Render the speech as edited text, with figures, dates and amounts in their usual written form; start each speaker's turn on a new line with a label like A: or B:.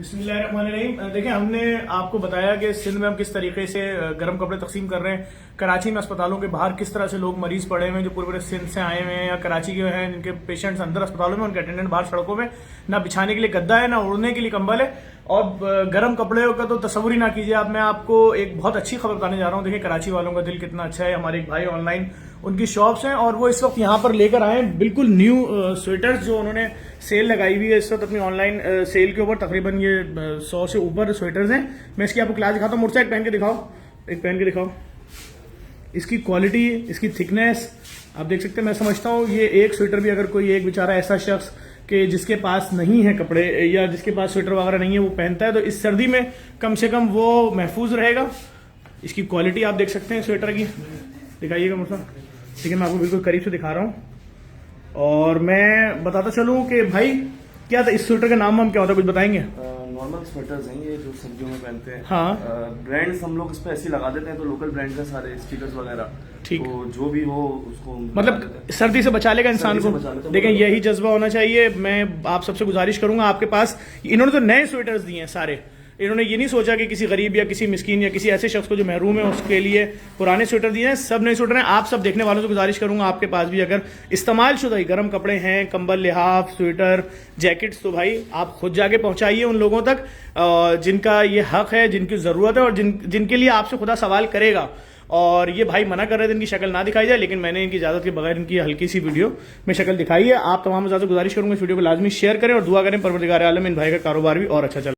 A: बिस्मिल्लाहिर्रहमानिर्रहीम। देखिए, हमने आपको बताया कि सिंध में हम किस तरीके से गर्म कपड़े तकसीम कर रहे हैं। कराची में अस्पतालों के बाहर किस तरह से लोग मरीज पड़े हुए हैं जो पूरे पूरे सिंध से आए हुए हैं या कराची के हैं, जिनके पेशेंट्स अंदर अस्पतालों में, उनके अटेंडेंट बाहर सड़कों में, ना बिछाने के लिए गद्दा है, ना उड़ने के लिए कंबल है और गर्म कपड़े का तो तस्वुर ही ना कीजिए आप। मैं आपको एक बहुत अच्छी खबर बताने जा रहा हूँ। देखिए, कराची वालों का दिल कितना अच्छा है। हमारे एक भाई ऑनलाइन उनकी शॉप्स हैं और वो इस वक्त यहाँ पर लेकर आए हैं बिल्कुल न्यू स्वेटर्स जो उन्होंने सेल लगाई हुई है इस वक्त अपनी ऑनलाइन सेल के ऊपर। तकरीबन ये 100 से ऊपर स्वेटर्स हैं। मैं इसकी आपको क्लास दिखाता हूँ। मुझसे एक पहन के दिखाओ, एक पहन के दिखाओ। इसकी क्वालिटी, इसकी थिकनेस आप देख सकते हैं। मैं समझता हूँ ये एक स्वेटर भी अगर कोई एक बेचारा ऐसा शख्स कि जिसके पास नहीं है कपड़े या जिसके पास स्वेटर वगैरह नहीं है वो पहनता है तो इस सर्दी में कम से कम वो महफूज रहेगा। इसकी क्वालिटी आप देख सकते हैं स्वेटर की, दिखाइएगा मुझसे। ठीक है, मैं आपको बिल्कुल करीब से दिखा रहा हूँ और मैं बताता चलूँ कि भाई क्या था इस स्वेटर का नाम हम क्या होता है, कुछ बताएंगे?
B: नॉर्मल स्वेटर्स हैं ये जो सर्दियों में पहनते हैं।
A: हाँ,
B: ब्रांड्स हम लोग इस पे ऐसे लगा देते हैं तो लोकल ब्रांड्स हैं सारे, स्टिकर्स वगैरह।
A: ठीक,
B: तो जो भी हो उसको
A: मतलब सर्दी से बचा लेगा इंसान को। देखें, यही जज्बा होना चाहिए। मैं आप सबसे गुजारिश करूंगा, आपके पास इन्होंने तो नए स्वेटर्स दिए हैं सारे। इन्होंने ये नहीं सोचा कि किसी गरीब या किसी मिस्कीन या किसी ऐसे शख्स को जो महरूम है उसके लिए पुराने स्वेटर दिए हैं। सब नए स्वेटर हैं। आप सब देखने वालों से गुजारिश करूंगा, आपके पास भी अगर इस्तेमाल शुदा ही गर्म कपड़े हैं, कंबल, लिहाफ, स्वेटर, जैकेट्स, तो भाई आप खुद जाके पहुंचाइए उन लोगों तक जिनका ये हक है, जिनकी ज़रूरत है और जिनके लिए आपसे खुदा सवाल करेगा। और ये भाई मना कर रहे थे इनकी शक्ल ना दिखाई जाए, लेकिन मैंने इनकी इजाजत के बगैर इनकी हल्की सी वीडियो में शक्ल दिखाई है। आप तमाम ज़्यादा गुजारिश करूंगा इस वीडियो को लाजमी शेयर करें और दुआ करें परवरदिगार आलम इन भाई का कारोबार भी और अच्छा चले।